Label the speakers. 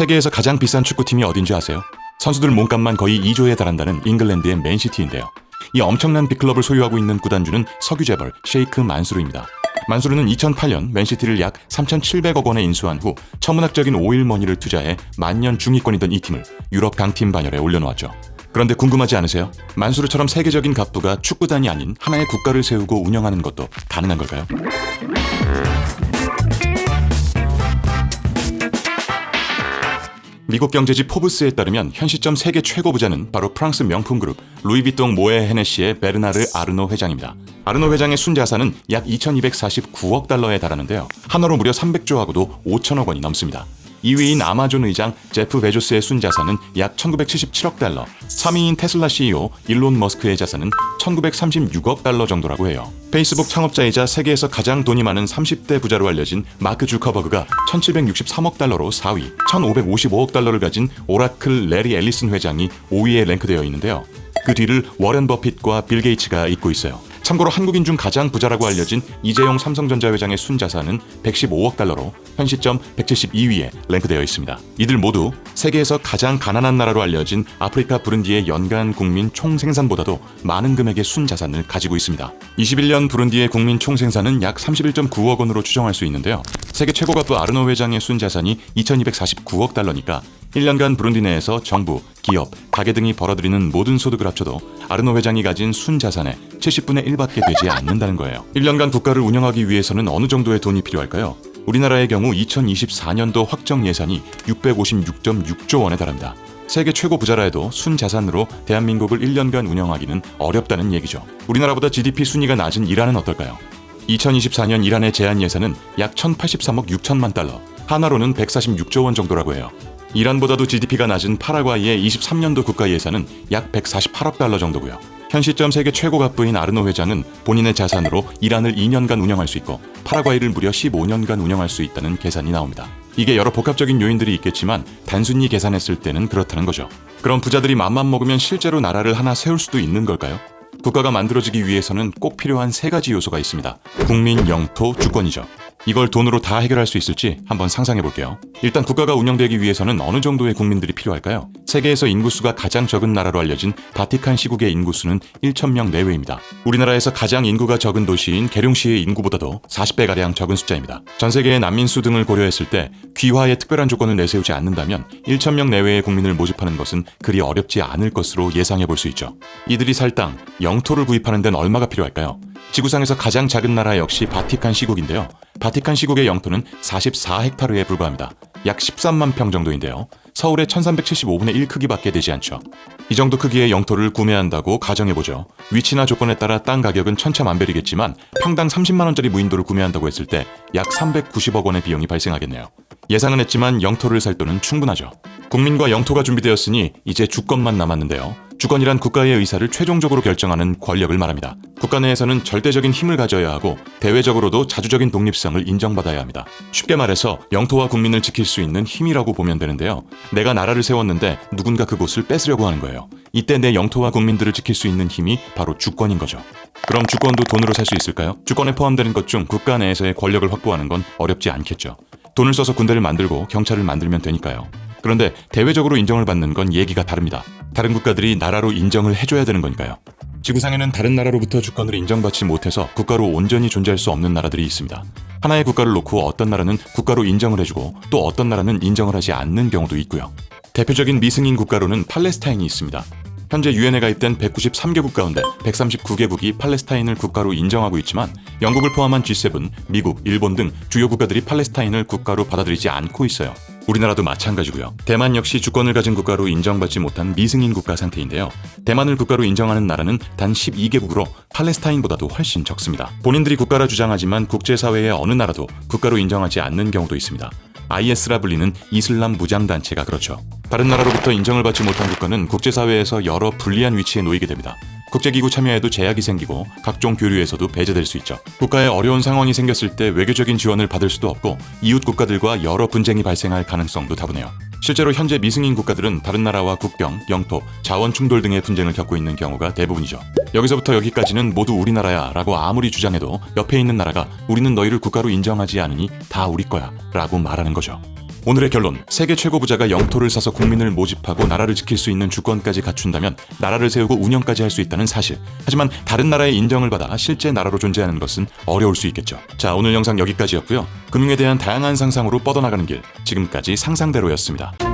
Speaker 1: 세계에서 가장 비싼 축구팀이 어딘지 아세요? 선수들 몸값만 거의 2조에 달한다는 잉글랜드의 맨시티인데요. 이 엄청난 빅클럽을 소유하고 있는 구단주는 석유 재벌 셰이크 만수르입니다. 만수르는 2008년 맨시티를 약 3,700억 원에 인수한 후 천문학적인 오일머니를 투자해 만년 중위권이던 이 팀을 유럽 강팀 반열에 올려놓았죠. 그런데 궁금하지 않으세요? 만수르처럼 세계적인 갑부가 축구단이 아닌 하나의 국가를 세우고 운영하는 것도 가능한 걸까요? 미국 경제지 포브스에 따르면 현 시점 세계 최고 부자는 바로 프랑스 명품 그룹 루이비통 모에 헤네시의 베르나르 아르노 회장입니다. 아르노 회장의 순자산은 약 2,249억 달러에 달하는데요. 한화로 무려 300조하고도 5천억 원이 넘습니다. 2위인 아마존 의장 제프 베조스의 순자산은 약 1,977억 달러, 3위인 테슬라 CEO 일론 머스크의 자산은 1,936억 달러 정도라고 해요. 페이스북 창업자이자 세계에서 가장 돈이 많은 30대 부자로 알려진 마크 주커버그가 1,763억 달러로 4위, 1,555억 달러를 가진 오라클 레리 앨리슨 회장이 5위에 랭크되어 있는데요. 그 뒤를 워렌 버핏과 빌 게이츠가 잇고 있어요. 참고로 한국인 중 가장 부자라고 알려진 이재용 삼성전자 회장의 순자산은 115억 달러로 현 시점 172위에 랭크되어 있습니다. 이들 모두 세계에서 가장 가난한 나라로 알려진 아프리카 부룬디의 연간 국민 총생산보다도 많은 금액의 순자산을 가지고 있습니다. 21년 부룬디의 국민 총생산은 약 31.9억 원으로 추정할 수 있는데요. 세계 최고 갑부 아르노 회장의 순자산이 2,249억 달러니까 1년간 부룬디 내에서 정부, 기업, 가게 등이 벌어들이는 모든 소득을 합쳐도 아르노 회장이 가진 순자산의 70분의 1밖에 되지 않는다는 거예요. 1년간 국가를 운영하기 위해서는 어느 정도의 돈이 필요할까요? 우리나라의 경우 2024년도 확정 예산이 656.6조 원에 달합니다. 세계 최고 부자라 해도 순자산으로 대한민국을 1년간 운영하기는 어렵다는 얘기죠. 우리나라보다 GDP 순위가 낮은 이란은 어떨까요? 2024년 이란의 제한 예산은 약 1,083억 6천만 달러, 한화로는 146조 원 정도라고 해요. 이란보다도 GDP가 낮은 파라과이의 23년도 국가 예산은 약 148억 달러 정도고요. 현 시점 세계 최고 갑부인 아르노 회장은 본인의 자산으로 이란을 2년간 운영할 수 있고 파라과이를 무려 15년간 운영할 수 있다는 계산이 나옵니다. 이게 여러 복합적인 요인들이 있겠지만 단순히 계산했을 때는 그렇다는 거죠. 그럼 부자들이 맘만 먹으면 실제로 나라를 하나 세울 수도 있는 걸까요? 국가가 만들어지기 위해서는 꼭 필요한 3가지 요소가 있습니다. 국민, 영토, 주권이죠. 이걸 돈으로 다 해결할 수 있을지 한번 상상해 볼게요. 일단 국가가 운영되기 위해서는 어느 정도의 국민들이 필요할까요? 세계에서 인구수가 가장 적은 나라로 알려진 바티칸 시국의 인구수는 1,000명 내외입니다. 우리나라에서 가장 인구가 적은 도시인 계룡시의 인구보다도 40배가량 적은 숫자입니다. 전 세계의 난민수 등을 고려했을 때 귀화에 특별한 조건을 내세우지 않는다면 1,000명 내외의 국민을 모집하는 것은 그리 어렵지 않을 것으로 예상해 볼 수 있죠. 이들이 살 땅, 영토를 구입하는 데는 얼마가 필요할까요? 지구상에서 가장 작은 나라 역시 바티칸 시국인데요. 바티칸 시국의 영토는 44헥타르에 불과합니다. 약 13만 평 정도인데요. 서울의 1375분의 1 크기밖에 되지 않죠. 이 정도 크기의 영토를 구매한다고 가정해보죠. 위치나 조건에 따라 땅 가격은 천차만별이겠지만 평당 30만 원짜리 무인도를 구매한다고 했을 때 약 390억 원의 비용이 발생하겠네요. 예상은 했지만 영토를 살 돈은 충분하죠. 국민과 영토가 준비되었으니 이제 주권만 남았는데요. 주권이란 국가의 의사를 최종적으로 결정하는 권력을 말합니다. 국가 내에서는 절대적인 힘을 가져야 하고 대외적으로도 자주적인 독립성을 인정받아야 합니다. 쉽게 말해서 영토와 국민을 지킬 수 있는 힘이라고 보면 되는데요. 내가 나라를 세웠는데 누군가 그곳을 뺏으려고 하는 거예요. 이때 내 영토와 국민들을 지킬 수 있는 힘이 바로 주권인 거죠. 그럼 주권도 돈으로 살 수 있을까요? 주권에 포함되는 것 중 국가 내에서의 권력을 확보하는 건 어렵지 않겠죠. 돈을 써서 군대를 만들고 경찰을 만들면 되니까요. 그런데 대외적으로 인정을 받는 건 얘기가 다릅니다. 다른 국가들이 나라로 인정을 해줘야 되는 거니까요. 지구상에는 다른 나라로부터 주권을 인정받지 못해서 국가로 온전히 존재할 수 없는 나라들이 있습니다. 하나의 국가를 놓고 어떤 나라는 국가로 인정을 해주고 또 어떤 나라는 인정을 하지 않는 경우도 있고요. 대표적인 미승인 국가로는 팔레스타인이 있습니다. 현재 유엔에 가입된 193개국 가운데 139개국이 팔레스타인을 국가로 인정하고 있지만 영국을 포함한 G7, 미국, 일본 등 주요 국가들이 팔레스타인을 국가로 받아들이지 않고 있어요. 우리나라도 마찬가지고요. 대만 역시 주권을 가진 국가로 인정받지 못한 미승인 국가 상태인데요. 대만을 국가로 인정하는 나라는 단 12개국으로 팔레스타인보다도 훨씬 적습니다. 본인들이 국가라 주장하지만 국제사회의 어느 나라도 국가로 인정하지 않는 경우도 있습니다. IS라 불리는 이슬람 무장단체가 그렇죠. 다른 나라로부터 인정을 받지 못한 국가는 국제사회에서 여러 불리한 위치에 놓이게 됩니다. 국제기구 참여에도 제약이 생기고 각종 교류에서도 배제될 수 있죠. 국가에 어려운 상황이 생겼을 때 외교적인 지원을 받을 수도 없고 이웃 국가들과 여러 분쟁이 발생할 가능성도 다분해요. 실제로 현재 미승인 국가들은 다른 나라와 국경, 영토, 자원 충돌 등의 분쟁을 겪고 있는 경우가 대부분이죠. 여기서부터 여기까지는 모두 우리나라야 라고 아무리 주장해도 옆에 있는 나라가 우리는 너희를 국가로 인정하지 않으니 다 우리 거야 라고 말하는 거죠. 오늘의 결론, 세계 최고 부자가 영토를 사서 국민을 모집하고 나라를 지킬 수 있는 주권까지 갖춘다면 나라를 세우고 운영까지 할 수 있다는 사실. 하지만 다른 나라의 인정을 받아 실제 나라로 존재하는 것은 어려울 수 있겠죠. 자, 오늘 영상 여기까지였고요. 금융에 대한 다양한 상상으로 뻗어나가는 길, 지금까지 상상대로였습니다.